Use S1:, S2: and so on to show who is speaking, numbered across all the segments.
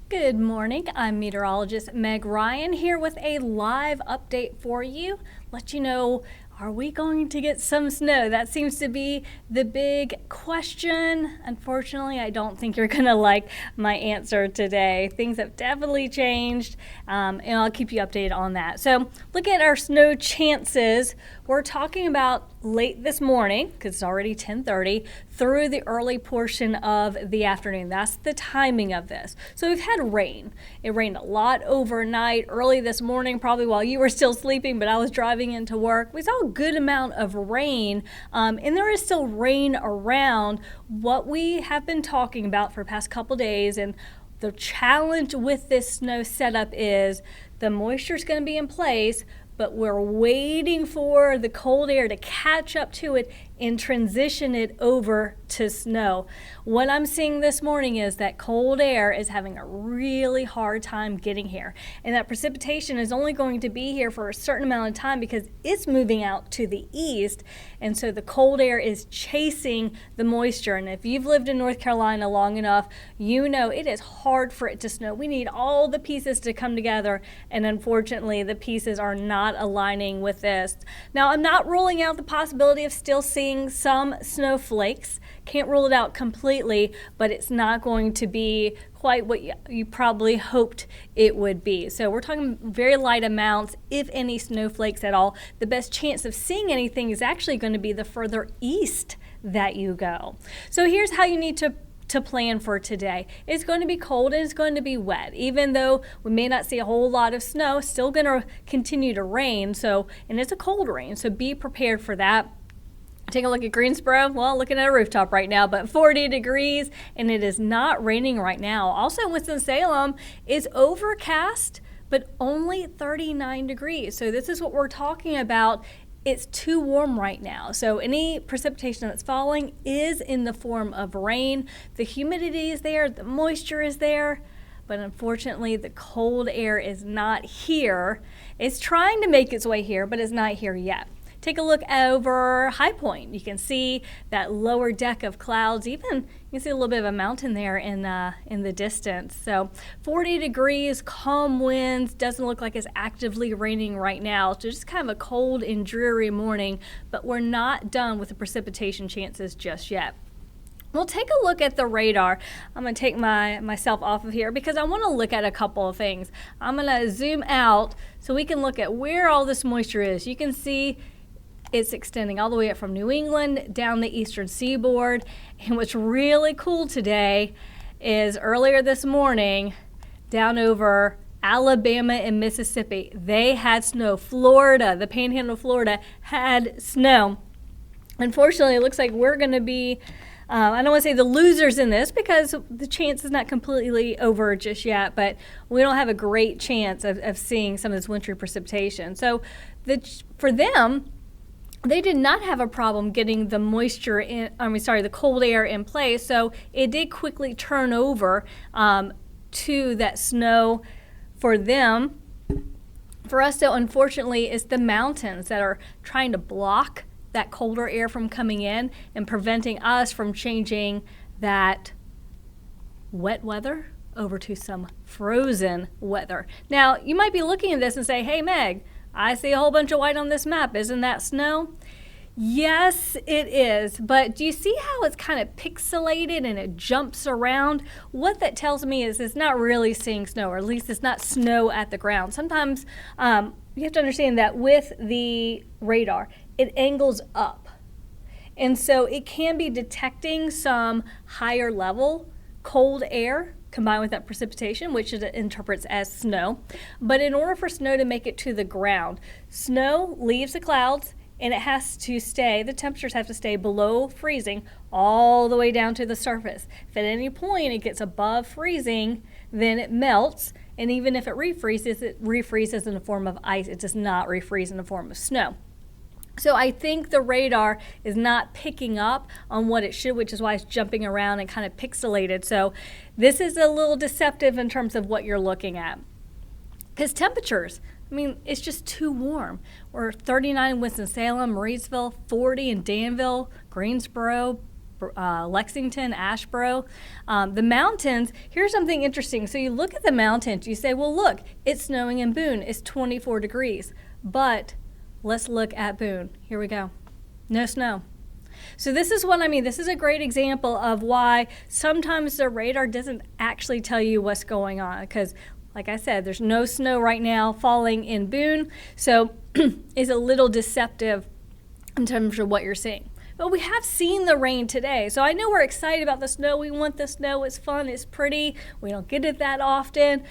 S1: Good morning. I'm meteorologist Meg Ryan here with a live update for you. Let you know, are we going to get some snow? That seems to be the big question. Unfortunately, I don't think you're going to like my answer today. Things have definitely changed, and I'll keep you updated on that. So look at our snow chances. We're talking about late this morning, because it's already 10:30, through the early portion of the afternoon. That's the timing of this. So we've had rain. It rained a lot overnight, early this morning, probably while you were still sleeping, but I was driving into work. We saw a good amount of rain, and there is still rain around. What we have been talking about for the past couple days, and the challenge with this snow setup is the moisture is going to be in place, but we're waiting for the cold air to catch up to it and transition it over to snow. What I'm seeing this morning is that cold air is having a really hard time getting here. And that precipitation is only going to be here for a certain amount of time because it's moving out to the east. And so the cold air is chasing the moisture. And if you've lived in North Carolina long enough, you know it is hard for it to snow. We need all the pieces to come together. And unfortunately, the pieces are not aligning with this. Now, I'm not ruling out the possibility of still seeing some snowflakes. Can't rule it out completely, but it's not going to be quite what you probably hoped it would be. So we're talking very light amounts, if any snowflakes at all. The best chance of seeing anything is actually going to be the further east that you go. So here's how you need to plan for today. It's going to be cold and it's going to be wet. Even though we may not see a whole lot of snow, it's still going to continue to rain. And it's a cold rain, so be prepared for that. Take a look at Greensboro. Well, looking at a rooftop right now, but 40 degrees, and it is not raining right now. Also, Winston-Salem is overcast, but only 39 degrees. So this is what we're talking about. It's too warm right now. So any precipitation that's falling is in the form of rain. The humidity is there, the moisture is there, but unfortunately the cold air is not here. It's trying to make its way here, but it's not here yet. Take a look over High Point. You can see that lower deck of clouds. Even you can see a little bit of a mountain there in the distance. So 40 degrees, calm winds. Doesn't look like it's actively raining right now. So just kind of a cold and dreary morning, but we're not done with the precipitation chances just yet. We'll take a look at the radar. I'm going to take myself off of here because I want to look at a couple of things. I'm going to zoom out so we can look at where all this moisture is. You can see it's extending all the way up from New England down the eastern seaboard. And what's really cool today is earlier this morning down over Alabama and Mississippi, they had snow. Florida, the panhandle of Florida, had snow. Unfortunately, it looks like we're going to be, I don't want to say the losers in this because the chance is not completely over just yet, but we don't have a great chance of seeing some of this wintry precipitation. So for them, they did not have a problem getting the moisture the cold air in place. So it did quickly turn over to that snow for them. For us, though, unfortunately, it's the mountains that are trying to block that colder air from coming in and preventing us from changing that wet weather over to some frozen weather. Now, you might be looking at this and say, hey, Meg, I see a whole bunch of white on this map. Isn't that snow? Yes, it is. But do you see how it's kind of pixelated and it jumps around? What that tells me is it's not really seeing snow, or at least it's not snow at the ground. Sometimes you have to understand that with the radar, it angles up. And so it can be detecting some higher level cold air combined with that precipitation, which it interprets as snow. But in order for snow to make it to the ground, snow leaves the clouds and it has to stay, the temperatures have to stay below freezing all the way down to the surface. If at any point it gets above freezing, then it melts, and even if it refreezes in the form of ice. It does not refreeze in the form of snow. So I think the radar is not picking up on what it should, which is why it's jumping around and kind of pixelated. So this is a little deceptive in terms of what you're looking at. Because temperatures, it's just too warm. We're 39 in Winston-Salem, Marysville, 40 in Danville, Greensboro, Lexington, Asheboro. The mountains, here's something interesting. So you look at the mountains, you say, well, look, it's snowing in Boone. It's 24 degrees. But let's look at Boone. Here we go. No snow. So this is what I mean. This is a great example of why sometimes the radar doesn't actually tell you what's going on, because like I said, there's no snow right now falling in Boone, so it's a little deceptive in terms of what you're seeing. But we have seen the rain today, so I know we're excited about the snow. We want the snow. It's fun. It's pretty. We don't get it that often.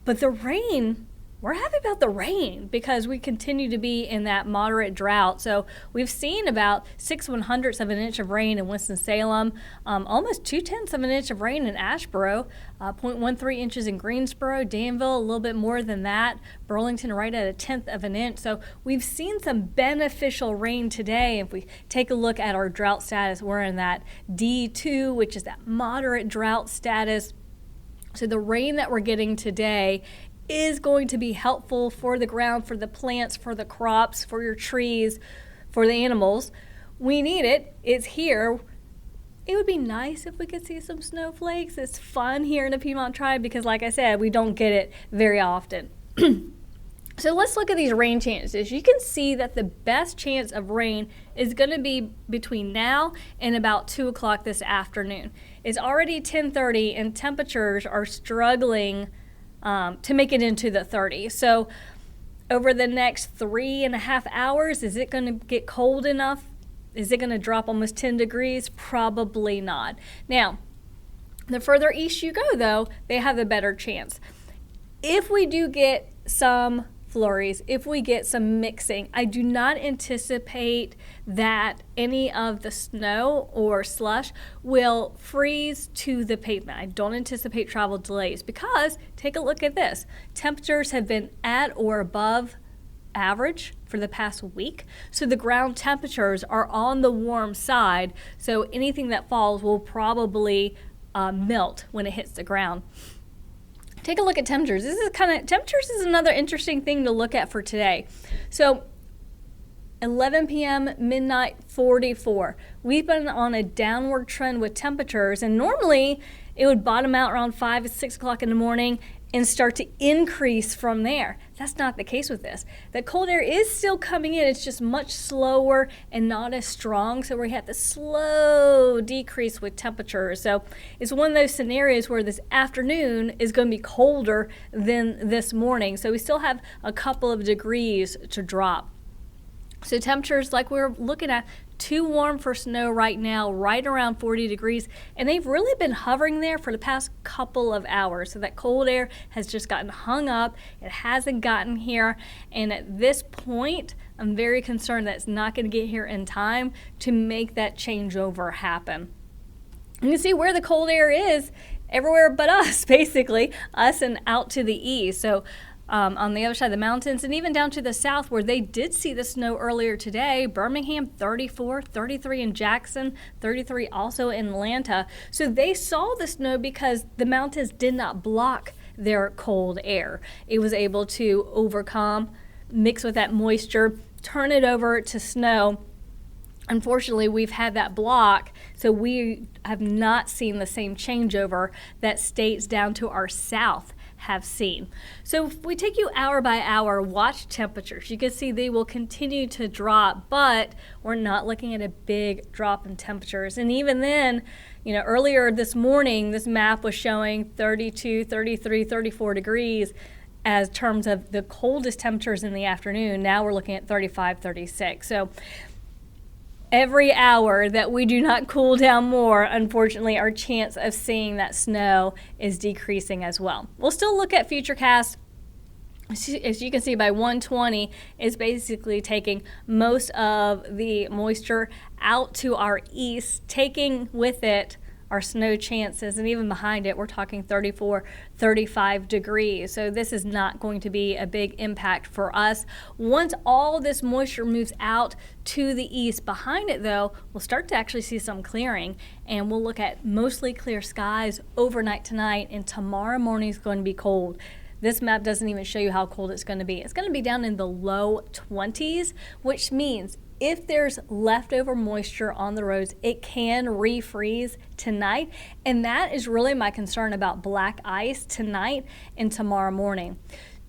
S1: But the rain, we're happy about the rain because we continue to be in that moderate drought. So we've seen about 6/100ths of an inch of rain in Winston-Salem, almost 2/10ths of an inch of rain in Asheboro, 0.13 inches in Greensboro, Danville, a little bit more than that, Burlington right at 1/10 of an inch. So we've seen some beneficial rain today. If we take a look at our drought status, we're in that D2, which is that moderate drought status. So the rain that we're getting today is going to be helpful for the ground, for the plants, for the crops, for your trees, for the animals. We need it. It's here. It would be nice if we could see some snowflakes. It's fun here in the Piedmont Tribe because, like I said, we don't get it very often. So let's look at these rain chances. You can see that the best chance of rain is going to be between now and about 2 o'clock this afternoon. It's already 10:30 and temperatures are struggling to make it into the 30s. So over the next 3.5 hours, is it going to get cold enough? Is it going to drop almost 10 degrees? Probably not. Now, the further east you go, though, they have a better chance. If we do get some flurries, if we get some mixing, I do not anticipate that any of the snow or slush will freeze to the pavement. I don't anticipate travel delays because take a look at this. Temperatures have been at or above average for the past week. So the ground temperatures are on the warm side. So anything that falls will probably melt when it hits the ground. Take a look at temperatures. Temperatures is another interesting thing to look at for today. So 11 p.m., midnight, 44. We've been on a downward trend with temperatures, and normally it would bottom out around 5 or 6 o'clock in the morning and start to increase from there. That's not the case with this. The cold air is still coming in. It's just much slower and not as strong. So we have the slow decrease with temperatures. So it's one of those scenarios where this afternoon is going to be colder than this morning. So we still have a couple of degrees to drop. So temperatures like we're looking at, too warm for snow right now, right around 40 degrees. And they've really been hovering there for the past couple of hours. So that cold air has just gotten hung up. It hasn't gotten here. And at this point, I'm very concerned that it's not going to get here in time to make that changeover happen. You can see where the cold air is everywhere but us, basically, us and out to the east. So on the other side of the mountains and even down to the south where they did see the snow earlier today. Birmingham 34, 33 in Jackson, 33 also in Atlanta. So they saw the snow because the mountains did not block their cold air. It was able to overcome, mix with that moisture, turn it over to snow. Unfortunately, we've had that block, so we have not seen the same changeover that states down to our south have seen. So if we take you hour by hour, watch temperatures. You can see they will continue to drop, but we're not looking at a big drop in temperatures. And even then, earlier this morning, this map was showing 32, 33, 34 degrees as terms of the coldest temperatures in the afternoon. Now we're looking at 35, 36. So every hour that we do not cool down more, unfortunately, our chance of seeing that snow is decreasing as well. We'll still look at futurecast. As you can see, by 1:20 is basically taking most of the moisture out to our east, taking with it our snow chances, and even behind it, we're talking 34, 35 degrees. So this is not going to be a big impact for us. Once all this moisture moves out to the east, behind it though, we'll start to actually see some clearing, and we'll look at mostly clear skies overnight tonight, and tomorrow morning is going to be cold. This map doesn't even show you how cold it's going to be. It's going to be down in the low 20s, which means if there's leftover moisture on the roads, it can refreeze tonight. And that is really my concern about black ice tonight and tomorrow morning.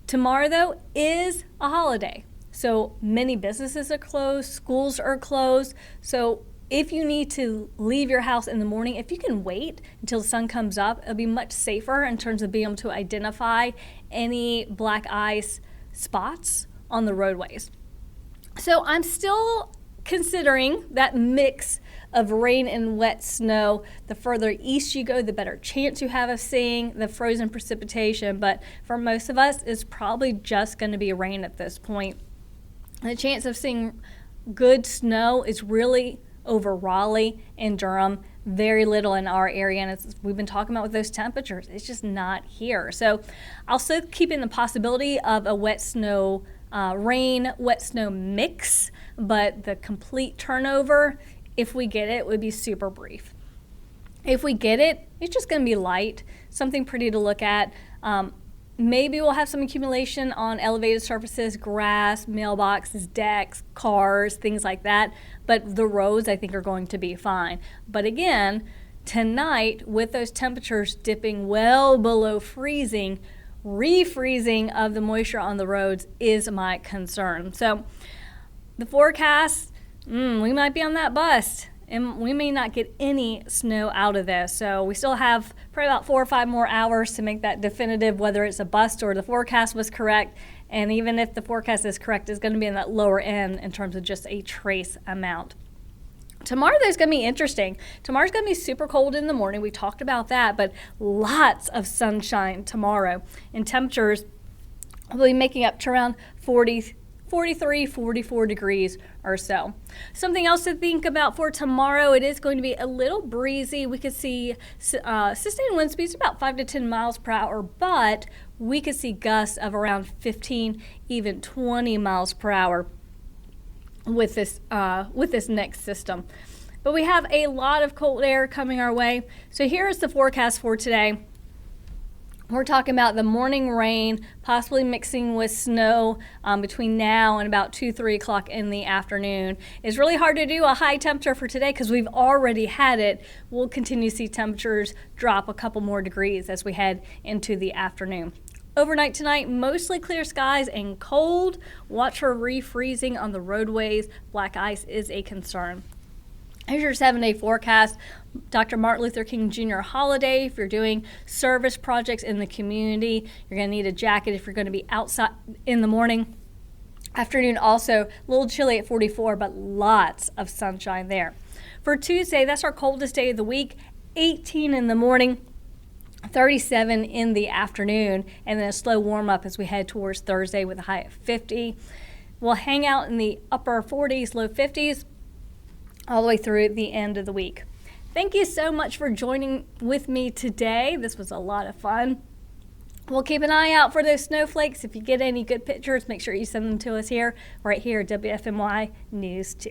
S1: Tomorrow, though, is a holiday. So many businesses are closed, schools are closed. So if you need to leave your house in the morning, if you can wait until the sun comes up, it'll be much safer in terms of being able to identify any black ice spots on the roadways. So I'm still considering that mix of rain and wet snow. The further east you go, the better chance you have of seeing the frozen precipitation. But for most of us, it's probably just going to be rain at this point. The chance of seeing good snow is really over Raleigh and Durham, very little in our area, and we've been talking about with those temperatures, it's just not here. So I'll still keep in the possibility of a wet snow wet snow mix, but the complete turnover, if we get it, would be super brief. If we get it, it's just going to be light, something pretty to look at. Maybe we'll have some accumulation on elevated surfaces, grass, mailboxes, decks, cars, things like that. But the roads, I think, are going to be fine. But again, tonight, with those temperatures dipping well below freezing, refreezing of the moisture on the roads is my concern. So the forecast, we might be on that bust. And we may not get any snow out of this. So we still have probably about 4 or 5 more hours to make that definitive, whether it's a bust or the forecast was correct. And even if the forecast is correct, it's going to be in that lower end in terms of just a trace amount. Tomorrow, though, is going to be interesting. Tomorrow's going to be super cold in the morning. We talked about that, but lots of sunshine tomorrow. And temperatures will be making up to around 43, 44 degrees or so. Something else to think about for tomorrow, it is going to be a little breezy. We could see sustained wind speeds about 5 to 10 miles per hour, but we could see gusts of around 15, even 20 miles per hour with this next system. But we have a lot of cold air coming our way. So here is the forecast for today. We're talking about the morning rain, possibly mixing with snow between now and about 2, 3 o'clock in the afternoon. It's really hard to do a high temperature for today because we've already had it. We'll continue to see temperatures drop a couple more degrees as we head into the afternoon. Overnight tonight, mostly clear skies and cold. Watch for refreezing on the roadways. Black ice is a concern. Here's your 7-day forecast. Dr. Martin Luther King Jr. holiday. If you're doing service projects in the community, you're going to need a jacket if you're going to be outside in the morning. Afternoon also a little chilly at 44, but lots of sunshine there. For Tuesday, that's our coldest day of the week. 18 in the morning, 37 in the afternoon, and then a slow warm up as we head towards Thursday with a high of 50. We'll hang out in the upper 40s, low 50s all the way through the end of the week. Thank you so much for joining with me today. This was a lot of fun. We'll keep an eye out for those snowflakes. If you get any good pictures, make sure you send them to us right here at WFMY News 2.